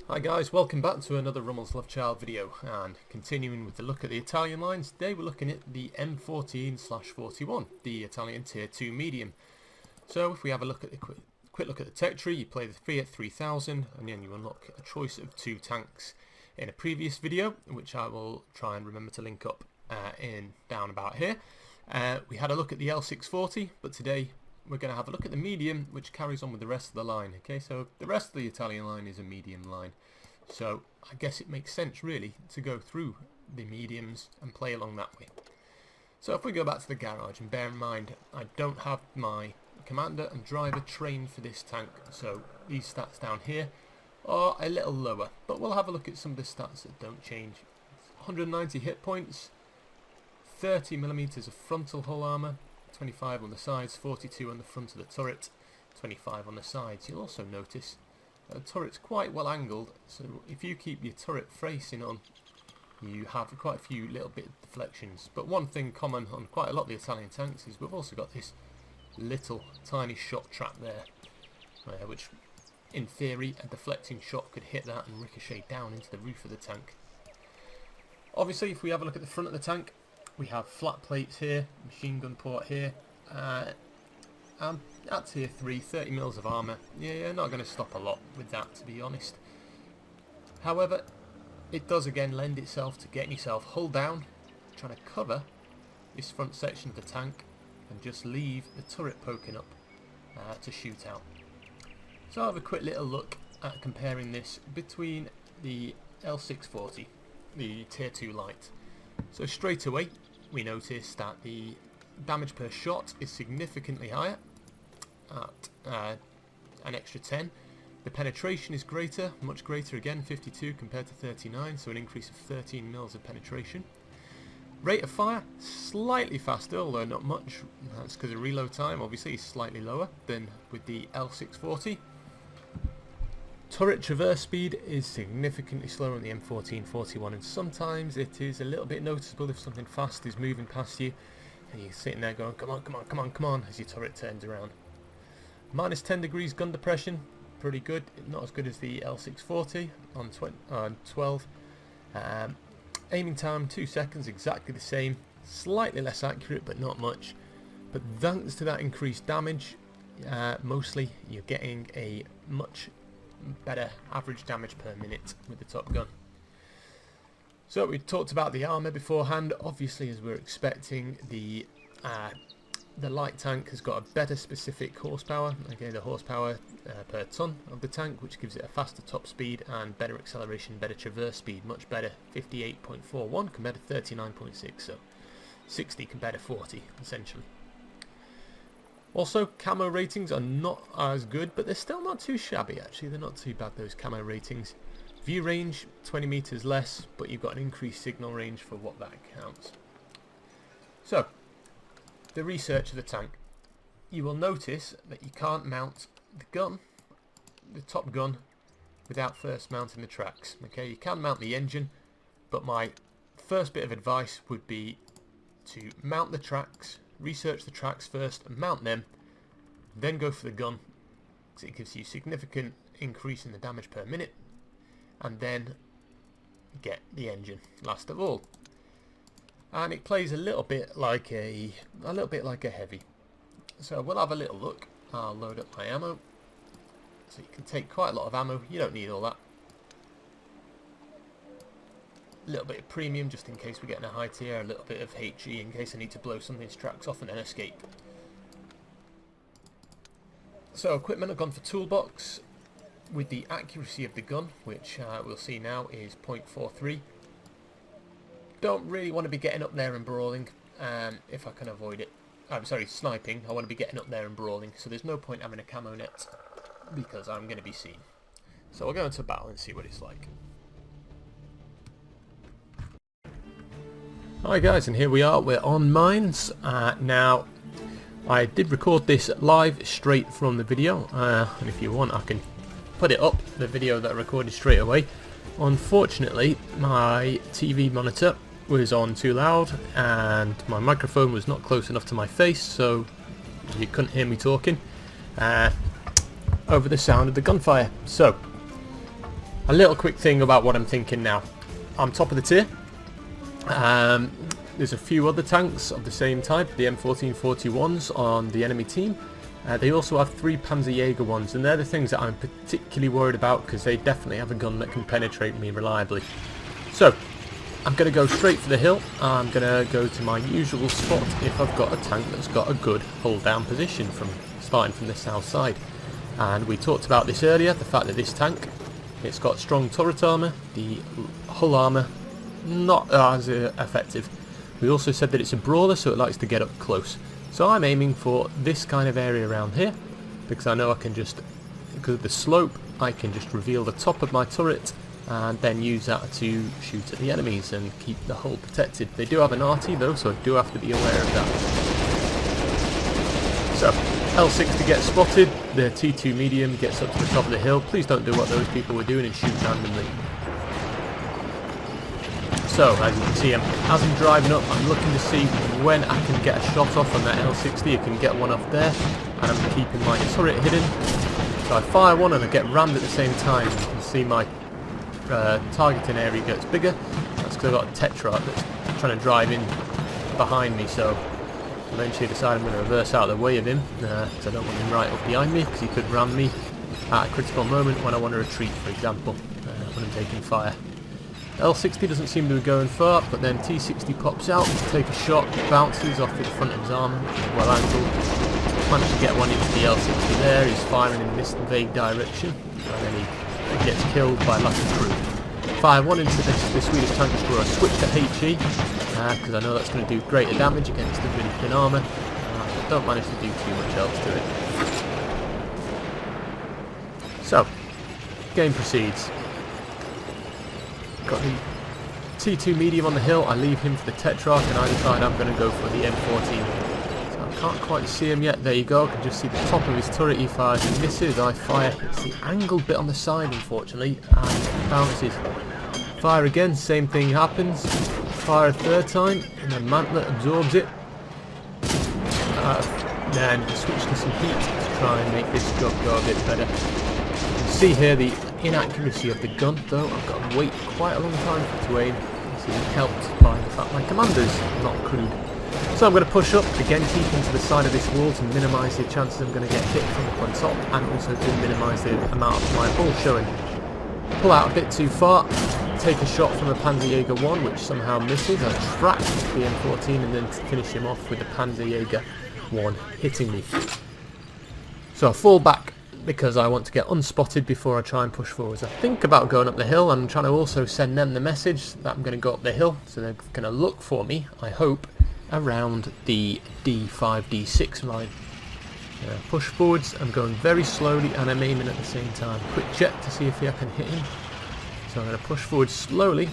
Hi guys, welcome back to another Rummel's Love Child video, and continuing with the look at the Italian lines. Today we're looking at the M14/41, the Italian Tier 2 medium. So if we have a look at the quick look at the tech tree, you play the Fiat 3000 and then you unlock a choice of 2 tanks. In a previous video, which I will try and remember to link up down about here, we had a look at the L640, but today we're going to have a look at the medium, which carries on with the rest of the line. Okay, so the rest of the Italian line is a medium line, so I guess it makes sense really to go through the mediums and play along that way. So if we go back to the garage, and bear in mind I don't have my commander and driver trained for this tank, so these stats down here are a little lower, but we'll have a look at some of the stats that don't change. 190 hit points, 30mm of frontal hull armour, 25 on the sides, 42 on the front of the turret, 25 on the sides. You'll also notice that the turret's quite well angled, so if you keep your turret facing on, you have quite a few little bit of deflections. But one thing common on quite a lot of the Italian tanks is we've also got this little tiny shot trap there, which in theory a deflecting shot could hit that and ricochet down into the roof of the tank. Obviously if we have a look at the front of the tank, we have flat plates here, machine gun port here, and at tier 3, 30mm of armour. Yeah, you're not going to stop a lot with that, to be honest. However, it does again lend itself to getting yourself hull down, trying to cover this front section of the tank and just leave the turret poking up to shoot out. So I'll have a quick little look at comparing this between the L640, the tier 2 light. So straight away we notice that the damage per shot is significantly higher at an extra 10. The penetration is greater, much greater again, 52 compared to 39, so an increase of 13mm of penetration. Rate of fire, slightly faster, although not much. That's because of reload time, obviously is slightly lower than with the L640. Turret traverse speed is significantly slower on the M1441, and sometimes it is a little bit noticeable if something fast is moving past you and you're sitting there going, come on, come on, come on, come on, as your turret turns around. Minus 10 degrees gun depression, pretty good, not as good as the L640 on 12. Aiming time 2 seconds, exactly the same, slightly less accurate but not much. But thanks to that increased damage, mostly you're getting a much better average damage per minute with the top gun. So we talked about the armour beforehand. Obviously, as we're expecting, the light tank has got a better specific horsepower. Okay, the horsepower per ton of the tank, which gives it a faster top speed and better acceleration, better traverse speed, much better, 58.41 compared to 39.6, so 60 compared to 40 essentially. Also, camo ratings are not as good, but they're still not too shabby actually. They're not too bad, those camo ratings. View range, 20 meters less, but you've got an increased signal range for what that counts. So, the research of the tank. You will notice that you can't mount the gun, the top gun, without first mounting the tracks. Okay, you can mount the engine, but my first bit of advice would be to mount the tracks, research the tracks first and mount them, then go for the gun, because it gives you significant increase in the damage per minute, and then get the engine last of all. And it plays a little bit like a heavy. So we'll have a little look. I'll load up my ammo. So you can take quite a lot of ammo. You don't need all that. A little bit of premium just in case we get in a high tier, a little bit of HE in case I need to blow something's tracks off and then escape. So equipment, I've gone for toolbox with the accuracy of the gun, which we'll see now is 0.43. Don't really want to be getting up there and brawling if I can avoid it. I'm sorry, sniping. I want to be getting up there and brawling, so there's no point having a camo net because I'm going to be seen. So we'll go into battle and see what it's like. Hi guys, and here we are, we're on mines. Now, I did record this live straight from the video, and if you want I can put it up, the video that I recorded straight away. Unfortunately, my TV monitor was on too loud and my microphone was not close enough to my face, so you couldn't hear me talking over the sound of the gunfire. So A little quick thing about what I'm thinking now. I'm top of the tier. There's a few other tanks of the same type, the M1441s on the enemy team. They also have 3 Panzerjäger ones, and they're the things that I'm particularly worried about because they definitely have a gun that can penetrate me reliably. So, I'm going to go straight for the hill. I'm going to go to my usual spot if I've got a tank that's got a good hold down position from starting from the south side. And we talked about this earlier, the fact that this tank, it's got strong turret armour, the hull armour not as effective. We also said that it's a brawler, so it likes to get up close. So I'm aiming for this kind of area around here, because I know I can just, because of the slope, I can just reveal the top of my turret and then use that to shoot at the enemies and keep the hull protected. They do have an arty though, so I do have to be aware of that. So, L60 gets spotted, the T2 medium gets up to the top of the hill. Please don't do what those people were doing and shoot randomly. So, as you can see, as I'm driving up, I'm looking to see when I can get a shot off on that L60. I can get one off there, and I'm keeping my turret hidden. So I fire one and I get rammed at the same time. You can see my targeting area gets bigger. That's because I've got a Tetrarch that's trying to drive in behind me, so eventually I decide I'm going to reverse out of the way of him, because I don't want him right up behind me, because he could ram me at a critical moment when I want to retreat, for example, when I'm taking fire. L60 doesn't seem to be going far, but then T60 pops out, take a shot, bounces off the front of his armour, well angled, managed to get one into the L60 there. He's firing in this vague direction, and then he gets killed by lack of crew. Fire one into the Swedish tank destroyer, switch to HE, because I know that's going to do greater damage against the really thin armour, but don't manage to do too much else to it. So, game proceeds. Got the T2 medium on the hill, I leave him for the Tetrarch, and I decide I'm going to go for the M14. So I can't quite see him yet, there you go, I can just see the top of his turret, he fires and misses, I fire, hits the angled bit on the side unfortunately, and bounces. Fire again, same thing happens, fire a third time, and then Mantlet absorbs it. Then switch to some heat to try and make this job go a bit better. You can see here the inaccuracy of the gun, though. I've got to wait quite a long time for it to aim. This is helped by the fact my commander's not crewed. So I'm going to push up, again keeping to the side of this wall to minimise the chances I'm going to get hit from up on top, and also to minimise the amount of my hull showing. Pull out a bit too far, take a shot from a Panzerjäger 1, which somehow misses. I track the M14 and then finish him off with the Panzerjäger 1 hitting me. So I fall back because I want to get unspotted before I try and push forwards. I think about going up the hill, and I'm trying to also send them the message that I'm going to go up the hill, so they're going to look for me, I hope, around the D5, D6 line. Push forwards, I'm going very slowly and I'm aiming at the same time. Quick check to see if I can hit him. So I'm going to push forward slowly,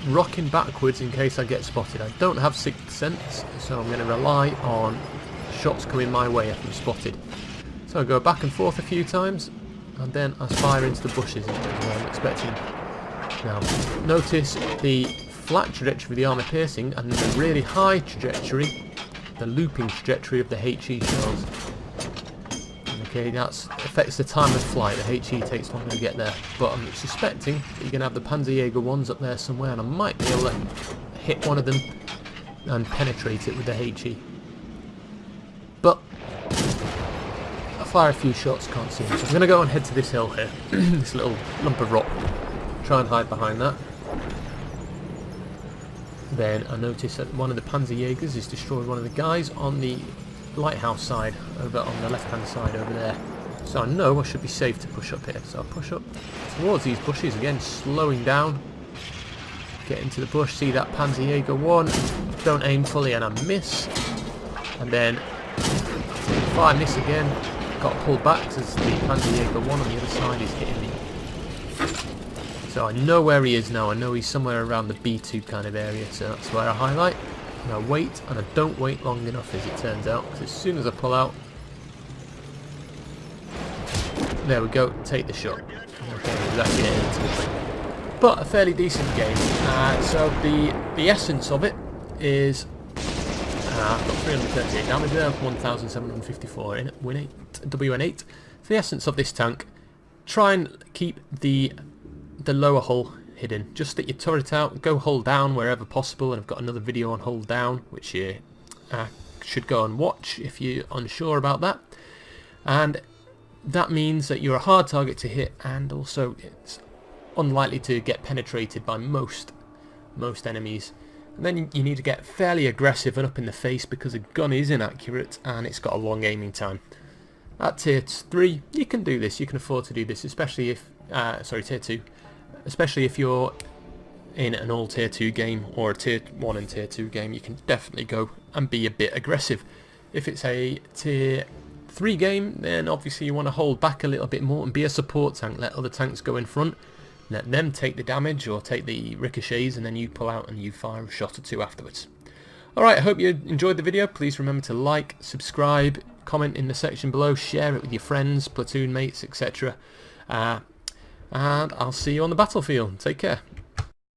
rocking backwards in case I get spotted. I don't have sixth sense, so I'm going to rely on shots coming my way if I'm spotted. So I go back and forth a few times, and then I fire into the bushes is what I'm expecting. Now, notice the flat trajectory of the armour piercing and the really high trajectory, the looping trajectory of the HE shells. Okay, that affects the time of flight. The HE takes longer to get there, but I'm suspecting that you're going to have the Panzerjäger 1s up there somewhere, and I might be able to hit one of them and penetrate it with the HE. But I fire a few shots, can't see him. So I'm going to go and head to this hill here, this little lump of rock, try and hide behind that. Then I notice that one of the Panzerjägers has destroyed one of the guys on the lighthouse side, over on the left hand side over there. So I know I should be safe to push up here. So I'll push up towards these bushes, again slowing down, get into the bush, see that Panzerjäger 1, don't aim fully and I miss, and then if I miss again, got pulled back as the Panzerjäger 1 on the other side is hitting me. So I know where he is now, I know he's somewhere around the B2 kind of area, so that's where I highlight. And I wait, and I don't wait long enough as it turns out, because as soon as I pull out, there we go, take the shot. Okay, exactly into it. But a fairly decent game. So the essence of it is, I've got 338 damage there, 1,754 in it, win 8, WN8. So the essence of this tank, try and keep the the lower hull hidden. Just stick your turret out, go hold down wherever possible, and I've got another video on hold down, which you should go and watch if you're unsure about that. And that means that you're a hard target to hit, and also it's unlikely to get penetrated by most enemies. And then you need to get fairly aggressive and up in the face, because the gun is inaccurate and it's got a long aiming time. At tier 3 you can do this, you can afford to do this, especially if tier 2, especially if you're in an all tier 2 game or a tier 1 and tier 2 game. You can definitely go and be a bit aggressive. If it's a tier 3 game, then obviously you want to hold back a little bit more and be a support tank. Let other tanks go in front, let them take the damage or take the ricochets, and then you pull out and you fire a shot or two afterwards. Alright, I hope you enjoyed the video. Please remember to like, subscribe, comment in the section below, share it with your friends, platoon mates, etc. And I'll see you on the battlefield. Take care.